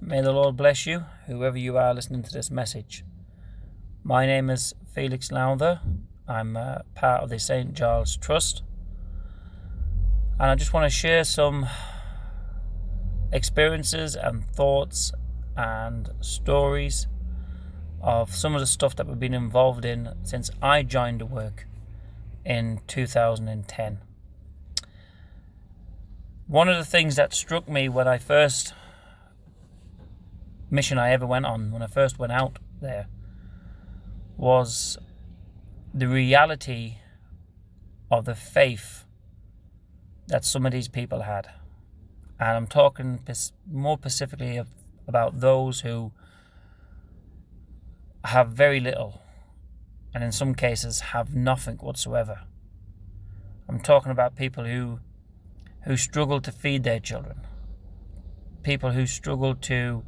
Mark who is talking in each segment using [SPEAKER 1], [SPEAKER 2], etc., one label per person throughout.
[SPEAKER 1] May the Lord bless you, whoever you are listening to this message. My name is Felix Lowther. I'm part of the St. Giles Trust. And I just want to share some experiences and thoughts and stories of some of the stuff that we've been involved in since I joined the work in 2010. One of the things that struck me when I first mission I ever went on, when I first went out there, was the reality of the faith that some of these people had. And I'm talking more specifically about those who have very little, and in some cases have nothing whatsoever. I'm talking about people who struggle to feed their children, people who struggle to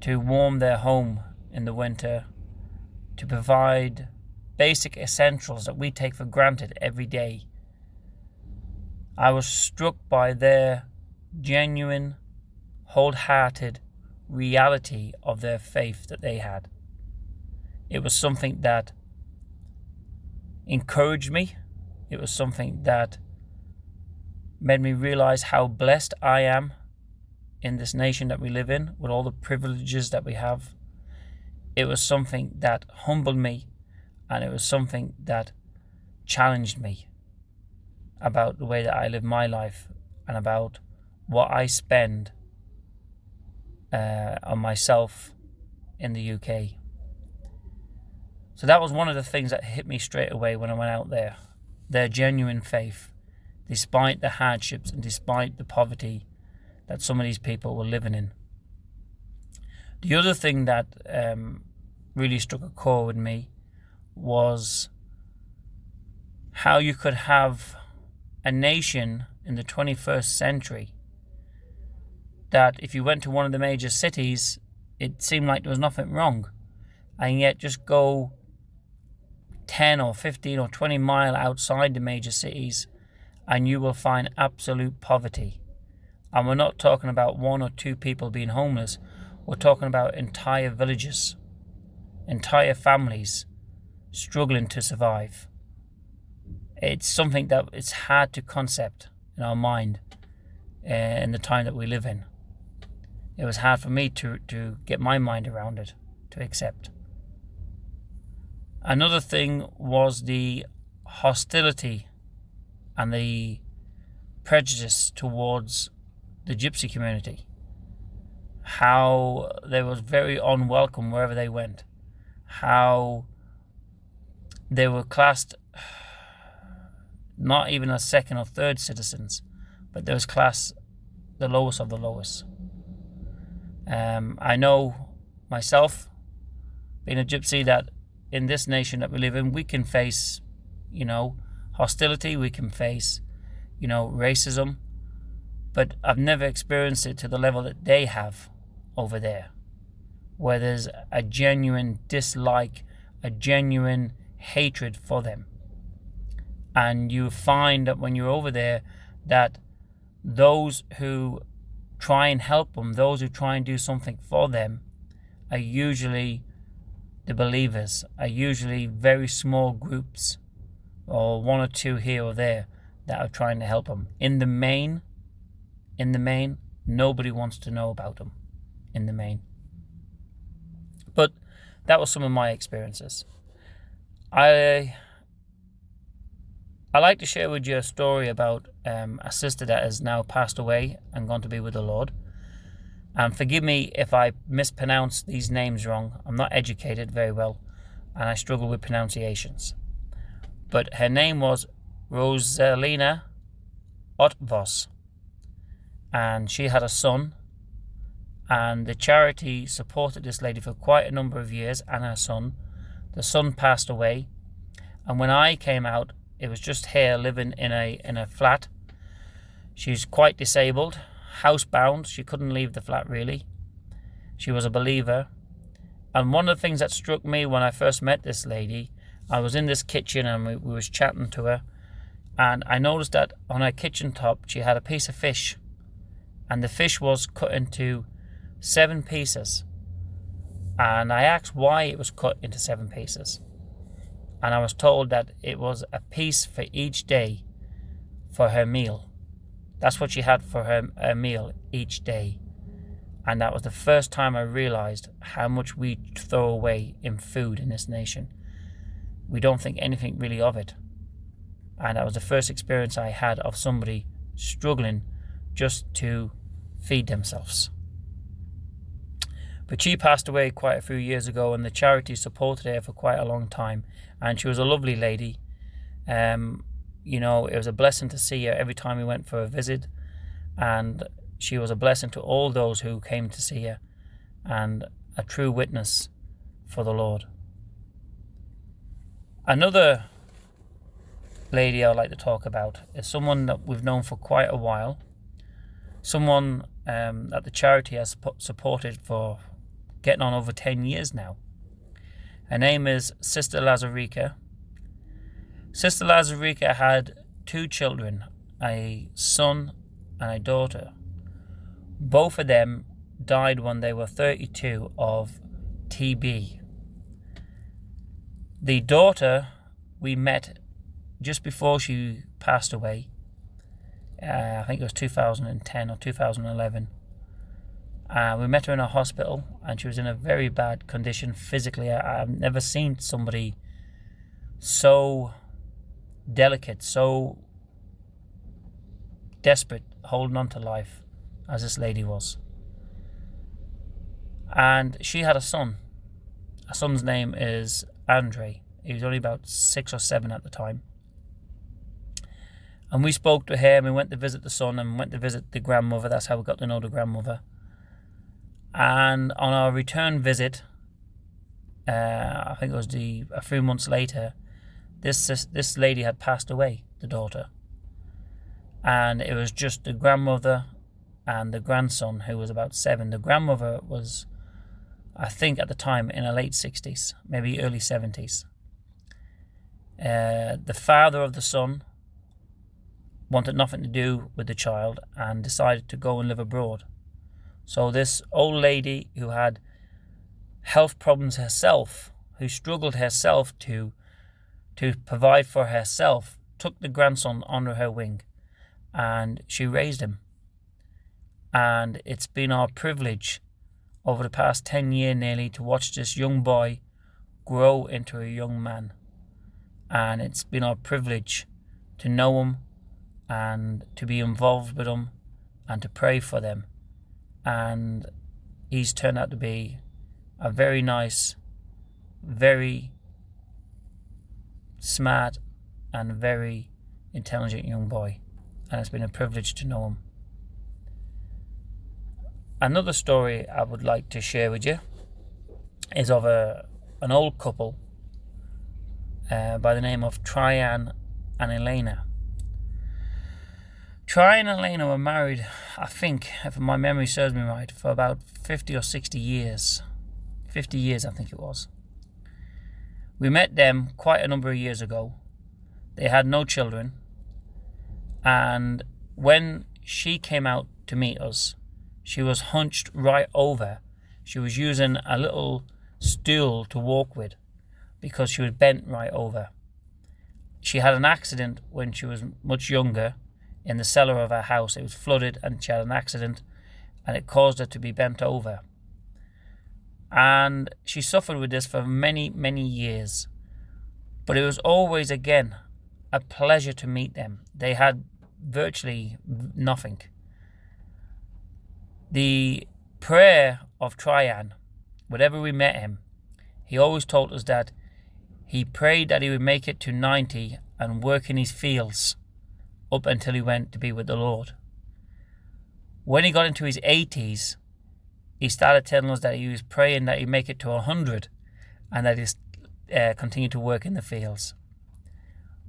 [SPEAKER 1] warm their home in the winter, to provide basic essentials that we take for granted every day. I was struck by their genuine, wholehearted reality of their faith that they had. It was something that encouraged me. It was something that made me realize how blessed I am in this nation that we live in, with all the privileges that we have. It was something that humbled me, and it was something that challenged me about the way that I live my life and about what I spend on myself in the UK. So that was one of the things that hit me straight away when I went out there. Their genuine faith, despite the hardships and despite the poverty that some of these people were living in. The other thing that really struck a chord with me was how you could have a nation in the 21st century that if you went to one of the major cities, it seemed like there was nothing wrong. And yet just go 10 or 15 or 20 miles outside the major cities and you will find absolute poverty. And we're not talking about one or two people being homeless. We're talking about entire villages, entire families struggling to survive. It's something that it's hard to concept in our mind in the time that we live in. It was hard for me to get my mind around it, to accept. Another thing was the hostility and the prejudice towards the gypsy community. How they was very unwelcome wherever they went. How they were classed not even as second or third citizens, but they was classed the lowest of the lowest. I know myself, being a gypsy, that in this nation that we live in, we can face, hostility, we can face, racism, but I've never experienced it to the level that they have over there, where there's a genuine dislike, a genuine hatred for them. And you find that when you're over there, that those who try and help them, those who try and do something for them, are usually the believers, are usually very small groups, or one or two here or there that are trying to help them. In the main, nobody wants to know about them, in the main. But that was some of my experiences. I like to share with you a story about a sister that has now passed away and gone to be with the Lord. And forgive me if I mispronounce these names wrong. I'm not educated very well, and I struggle with pronunciations. But her name was Rosalina Otvos, and she had a son, and the charity supported this lady for quite a number of years and her son. The son passed away, and when I came out, it was just her living in a flat. She's quite disabled, housebound. She couldn't leave the flat really. She was a believer. And one of the things that struck me when I first met this lady, I was in this kitchen and we was chatting to her, and I noticed that on her kitchen top she had a piece of fish, and the fish was cut into 7 pieces. And I asked why it was cut into 7 pieces. And I was told that it was a piece for each day for her meal. That's what she had for her meal each day. And that was the first time I realized how much we throw away in food in this nation. We don't think anything really of it. And that was the first experience I had of somebody struggling just to feed themselves. But she passed away quite a few years ago, and the charity supported her for quite a long time. And she was a lovely lady. You know, it was a blessing to see her every time we went for a visit. And she was a blessing to all those who came to see her, and a true witness for the Lord. Another lady I'd like to talk about is someone that we've known for quite a while. Someone that the charity has supported for getting on over 10 years now. Her name is Sister Lazarica. Sister Lazarica had 2 children, a son and a daughter. Both of them died when they were 32 of TB. The daughter we met just before she passed away. I think it was 2010 or 2011. We met her in a hospital, and she was in a very bad condition physically. I've never seen somebody so delicate, so desperate, holding on to life as this lady was. And she had a son. Her son's name is Andre. He was only about 6 or 7 at the time. And we spoke to him. We went to visit the son and went to visit the grandmother. That's how we got to know the grandmother. And on our return visit, I think it was a few months later, this lady had passed away, the daughter. And it was just the grandmother and the grandson, who was about 7. The grandmother was, I think at the time, in her late 60s, maybe early 70s. The father of the son wanted nothing to do with the child and decided to go and live abroad. So this old lady who had health problems herself, who struggled herself to provide for herself, took the grandson under her wing, and she raised him. And it's been our privilege over the past 10 years nearly to watch this young boy grow into a young man. And it's been our privilege to know him and to be involved with them and to pray for them. And he's turned out to be a very nice, very smart and very intelligent young boy. And it's been a privilege to know him. Another story I would like to share with you is of an old couple by the name of Traian and Elena. Traian and Elena were married, I think, if my memory serves me right, for about 50 or 60 years. 50 years, I think it was. We met them quite a number of years ago. They had no children. And when she came out to meet us, she was hunched right over. She was using a little stool to walk with because she was bent right over. She had an accident when she was much younger in the cellar of her house. It was flooded and she had an accident and it caused her to be bent over. And she suffered with this for many, many years. But it was always, again, a pleasure to meet them. They had virtually nothing. The prayer of Traian, whenever we met him, he always told us that he prayed that he would make it to 90 and work in his fields up until he went to be with the Lord. When he got into his 80s, he started telling us that he was praying that he'd make it to 100 and that he'd continue to work in the fields.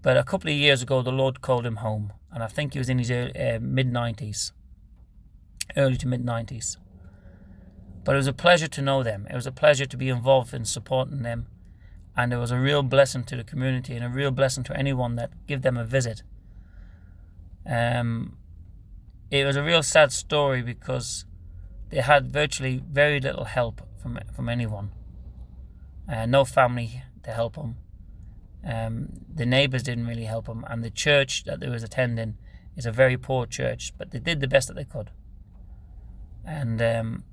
[SPEAKER 1] But a couple of years ago, the Lord called him home, and I think he was in his mid-90s. Early to mid-90s. But it was a pleasure to know them. It was a pleasure to be involved in supporting them. And it was a real blessing to the community and a real blessing to anyone that give them a visit. It was a real sad story because they had virtually very little help from anyone. No family to help them. The neighbours didn't really help them, and the church that they was attending is a very poor church, but they did the best that they could. And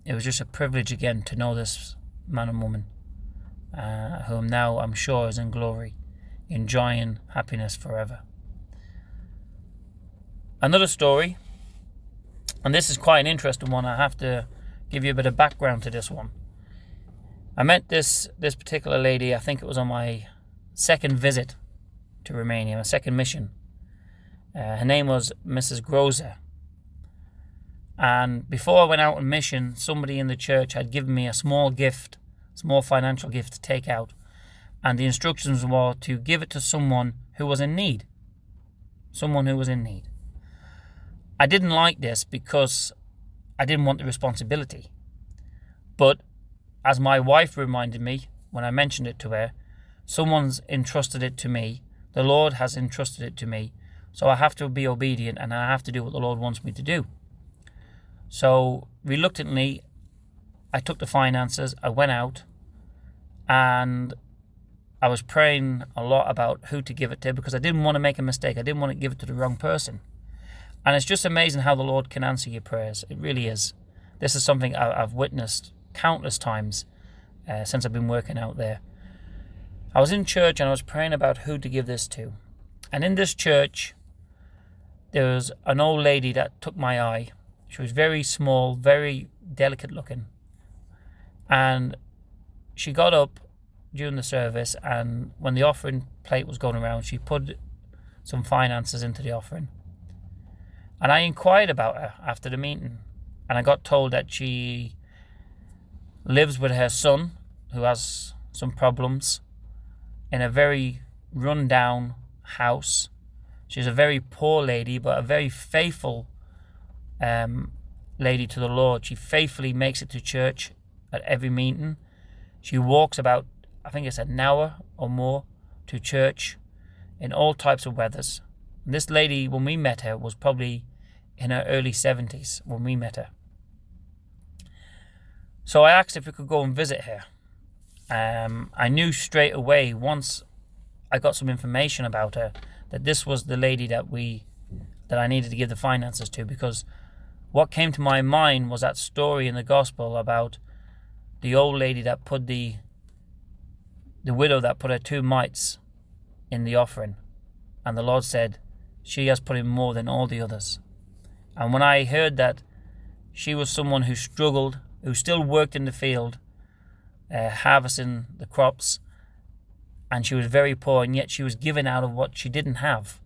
[SPEAKER 1] it was just a privilege again to know this man and woman, whom now I'm sure is in glory, enjoying happiness forever. Another story, and this is quite an interesting one. I have to give you a bit of background to this one. I met this particular lady, I think it was on my second visit to Romania, my second mission. Her name was Mrs. Groza. And before I went out on mission, somebody in the church had given me a small financial gift to take out. And the instructions were to give it to someone who was in need. Someone who was in need. I didn't like this because I didn't want the responsibility. But as my wife reminded me when I mentioned it to her, someone's entrusted it to me. The Lord has entrusted it to me. So I have to be obedient and I have to do what the Lord wants me to do. So reluctantly, I took the finances, I went out, and I was praying a lot about who to give it to because I didn't want to make a mistake. I didn't want to give it to the wrong person. And it's just amazing how the Lord can answer your prayers. It really is. This is something I've witnessed countless times since I've been working out there. I was in church and I was praying about who to give this to. And in this church, there was an old lady that took my eye. She was very small, very delicate looking. And she got up during the service, and when the offering plate was going around, she put some finances into the offering. And I inquired about her after the meeting, and I got told that she lives with her son, who has some problems, in a very run-down house. She's a very poor lady, but a very faithful lady to the Lord. She faithfully makes it to church at every meeting. She walks about, I think it's an hour or more to church in all types of weathers. And this lady, when we met her, was probably in her early 70s when we met her. So I asked if we could go and visit her. I knew straight away, once I got some information about her, that this was the lady that I needed to give the finances to, because what came to my mind was that story in the gospel about the old lady that put the widow that put her 2 mites in the offering. And the Lord said, she has put in more than all the others. And when I heard that she was someone who struggled, who still worked in the field, harvesting the crops, and she was very poor, and yet she was giving out of what she didn't have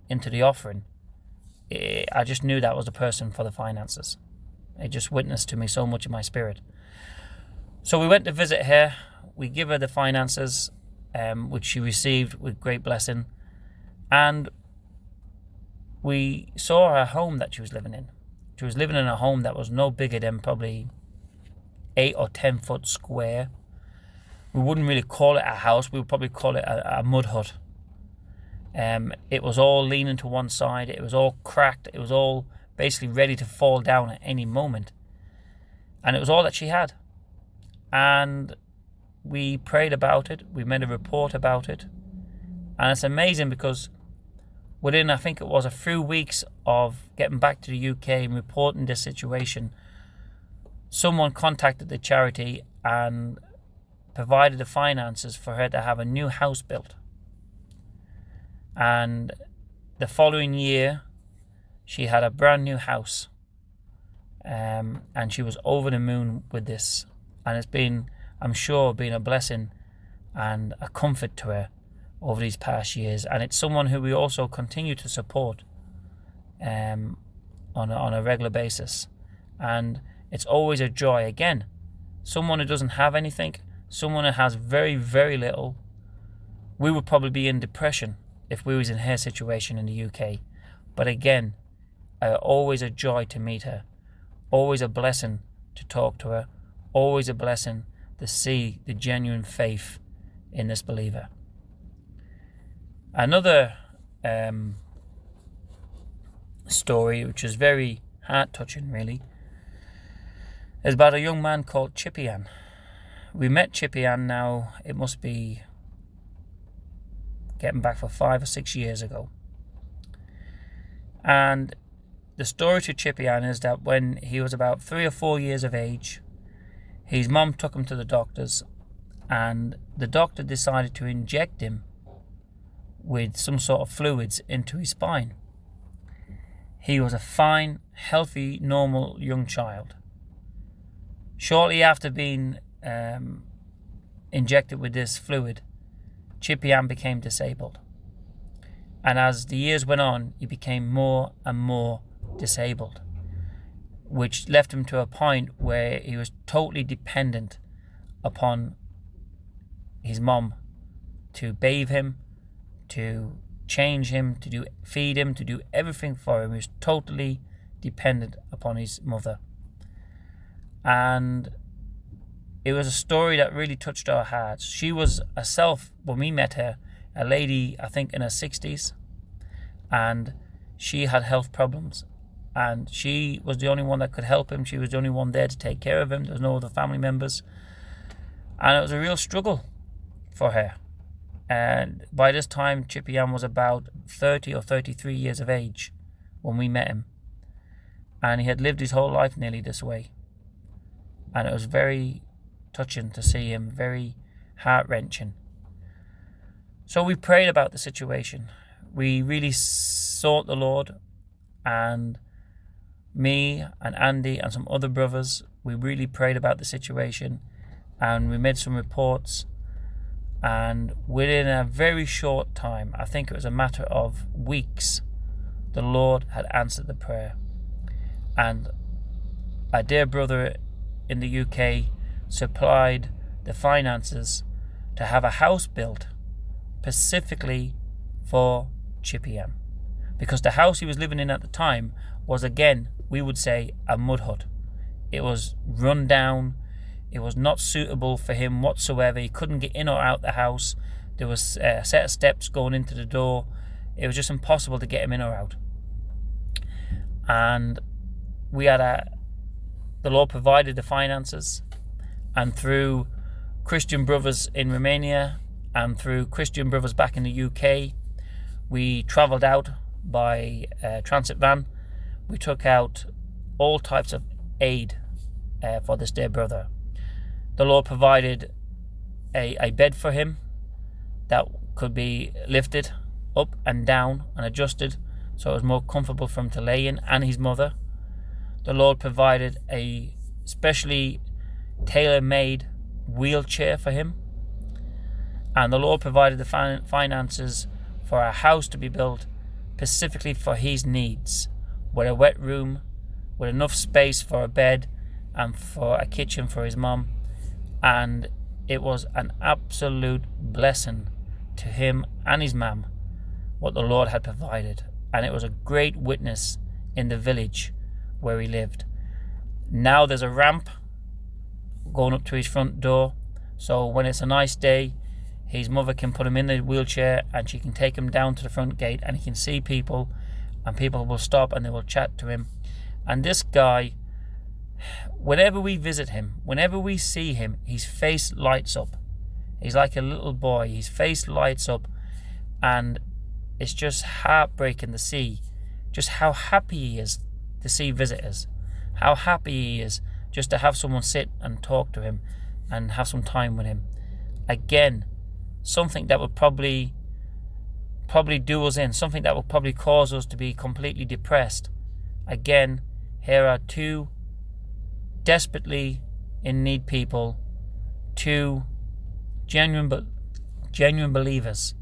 [SPEAKER 1] into the offering, I just knew that was the person for the finances. It just witnessed to me so much in my spirit. So we went to visit her. We give her the finances, which she received with great blessing. And we saw her home that she was living in. She was living in a home that was no bigger than probably 8 or 10 foot square. We wouldn't really call it a house. We would probably call it a mud hut. It was all leaning to one side. It was all cracked. It was all basically ready to fall down at any moment. And it was all that she had. And we prayed about it. We made a report about it. And it's amazing because within, I think it was a few weeks of getting back to the UK and reporting this situation, someone contacted the charity and provided the finances for her to have a new house built. And the following year, she had a brand new house. And she was over the moon with this. And it's been, I'm sure, been a blessing and a comfort to her over these past years. And it's someone who we also continue to support on a regular basis. And it's always a joy. Again, someone who doesn't have anything, someone who has very, very little, we would probably be in depression if we was in her situation in the UK. But again, always a joy to meet her. Always a blessing to talk to her. Always a blessing to see the genuine faith in this believer. Another story, which is very heart-touching, really. It's about a young man called Ciprian. We met Ciprian now, it must be getting back for 5 or 6 years ago. And the story to Ciprian is that when he was about 3 or 4 years of age, his mum took him to the doctors, and the doctor decided to inject him with some sort of fluids into his spine. He was a fine, healthy, normal young child. Shortly after being injected with this fluid, Ciprian became disabled. And as the years went on, he became more and more disabled, which left him to a point where he was totally dependent upon his mum to bathe him, to change him, to feed him, to do everything for him. He was totally dependent upon his mother. And it was a story that really touched our hearts. She was herself, when we met her, a lady, I think, in her 60s, and she had health problems, and she was the only one that could help him. She was the only one there to take care of him. There was no other family members, and it was a real struggle for her. And by this time, Ciprian was about 30 or 33 years of age when we met him, and he had lived his whole life nearly this way, and it was very touching to see him, very heart-wrenching. So we prayed about the situation. We really sought the Lord, and me and Andy and some other brothers, we really prayed about the situation, and we made some reports, and within a very short time, I think it was a matter of weeks, the Lord had answered the prayer. And a dear brother in the UK supplied the finances to have a house built specifically for Ciprian, because the house he was living in at the time was, again, we would say, a mud hut. It was run down. It was not suitable for him whatsoever. He couldn't get in or out the house. There was a set of steps going into the door. It was just impossible to get him in or out. And we had the Lord provided the finances, and through Christian brothers in Romania and through Christian brothers back in the UK, we travelled out by transit van. We took out all types of aid for this dear brother. The Lord provided a bed for him that could be lifted up and down and adjusted so it was more comfortable for him to lay in, and his mother. The Lord provided a specially tailor-made wheelchair for him, and the Lord provided the finances for a house to be built specifically for his needs, with a wet room, with enough space for a bed and for a kitchen for his mum. And it was an absolute blessing to him and his mum what the Lord had provided, and it was a great witness in the village where he lived. Now there's a ramp going up to his front door, so when it's a nice day, his mother can put him in the wheelchair and she can take him down to the front gate, and he can see people, and people will stop and they will chat to him. And this guy, whenever we visit him, whenever we see him, his face lights up. He's like a little boy. His face lights up, and it's just heartbreaking to see just how happy he is to see visitors, how happy he is just to have someone sit and talk to him and have some time with him. Again, something that would probably do us in, something that would probably cause us to be completely depressed. Again, here are two desperately in need people, two genuine believers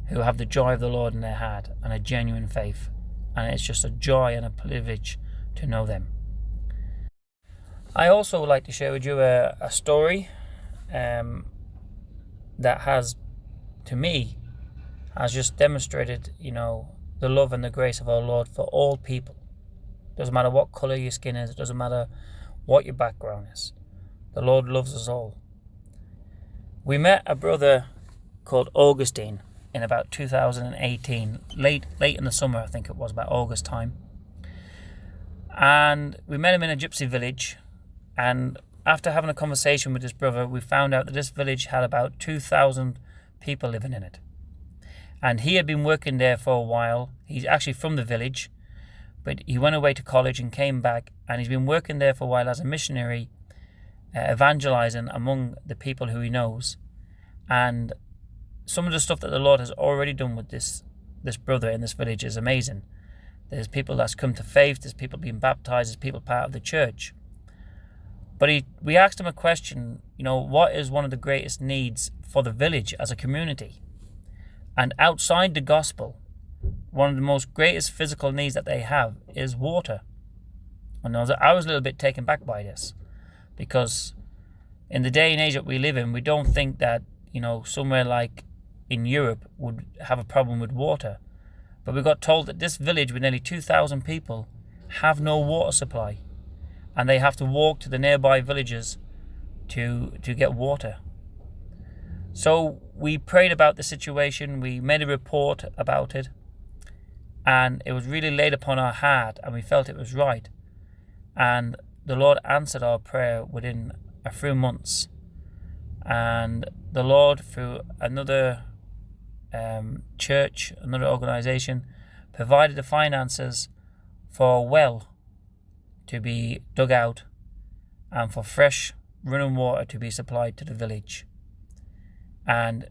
[SPEAKER 1] who have the joy of the Lord in their heart and a genuine faith, and it's just a joy and a privilege to know them. I also would like to share with you a story that has, to me, has just demonstrated, the love and the grace of our Lord for all people. Doesn't matter what colour your skin is, it doesn't matter what your background is. The Lord loves us all. We met a brother called Augustine in about 2018, late in the summer, I think it was, about August time. And we met him in a gypsy village, And after having a conversation with this brother, we found out that this village had about 2,000 people living in it. And he had been working there for a while. He's actually from the village, but he went away to college and came back, and he's been working there for a while as a missionary, evangelizing among the people who he knows. And some of the stuff that the Lord has already done with this brother in this village is amazing. There's people that's come to faith, there's people being baptized, there's people part of the church. But we asked him a question, what is one of the greatest needs for the village as a community? And outside the gospel, one of the most greatest physical needs that they have is water. And I was a little bit taken back by this, because in the day and age that we live in, we don't think that, somewhere like in Europe would have a problem with water. But we got told that this village with nearly 2,000 people have no water supply, and they have to walk to the nearby villages to get water. So we prayed about the situation, we made a report about it, and it was really laid upon our heart, and we felt it was right. And the Lord answered our prayer within a few months. And the Lord, through another church, another organization, provided the finances for a well to be dug out and for fresh running water to be supplied to the village. And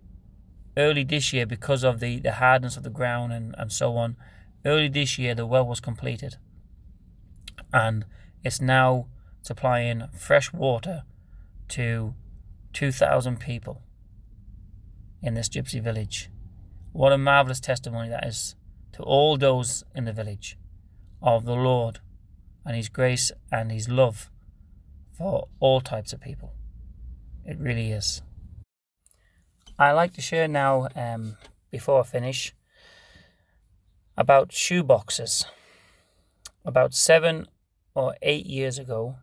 [SPEAKER 1] early this year, because of the hardness of the ground and so on, early this year the well was completed, and it's now supplying fresh water to 2,000 people in this gypsy village. What a marvellous testimony that is to all those in the village of the Lord and His grace and His love for all types of people. It really is. I like to share now, before I finish, about shoe boxes. About 7 or 8 years ago,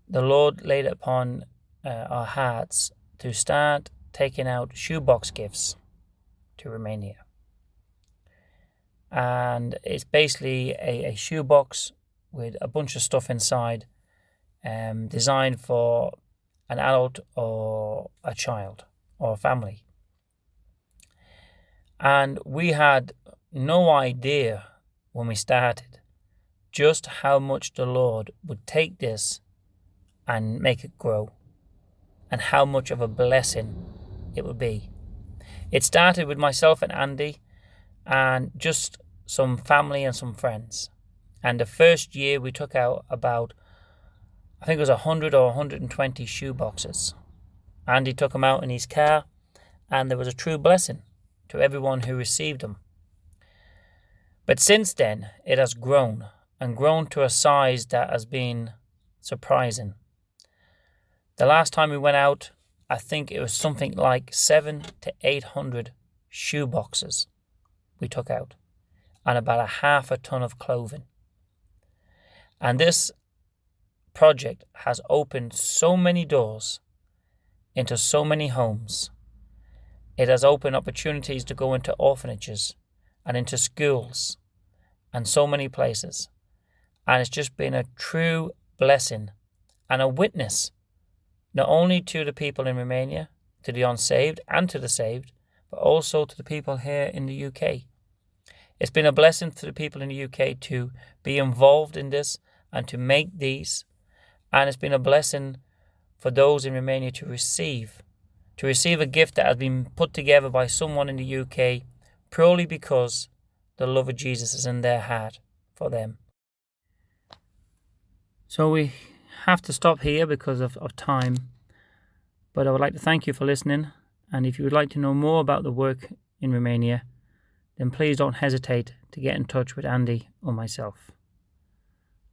[SPEAKER 1] the Lord laid it upon our hearts to start taking out shoebox gifts to Romania. And it's basically a shoebox with a bunch of stuff inside, designed for an adult or a child or a family. And we had no idea when we started just how much the Lord would take this and make it grow, and how much of a blessing it would be. It started with myself and Andy and just some family and some friends. And the first year we took out about, I think it was 100 or 120 shoe boxes. Andy took them out in his car, and there was a true blessing to everyone who received them. But since then, it has grown, and grown to a size that has been surprising. The last time we went out, I think it was something like 700 to 800 shoe boxes we took out, and about a half a ton of clothing. And this project has opened so many doors into so many homes. It has opened opportunities to go into orphanages and into schools and so many places. And it's just been a true blessing and a witness, not only to the people in Romania, to the unsaved and to the saved, but also to the people here in the UK. It's been a blessing to the people in the UK to be involved in this and to make these. And it's been a blessing for those in Romania to receive a gift that has been put together by someone in the UK purely because the love of Jesus is in their heart for them. So we have to stop here because of time. But I would like to thank you for listening. And if you would like to know more about the work in Romania, then please don't hesitate to get in touch with Andy or myself.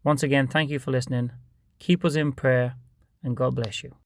[SPEAKER 1] Once again, thank you for listening. Keep us in prayer, and God bless you.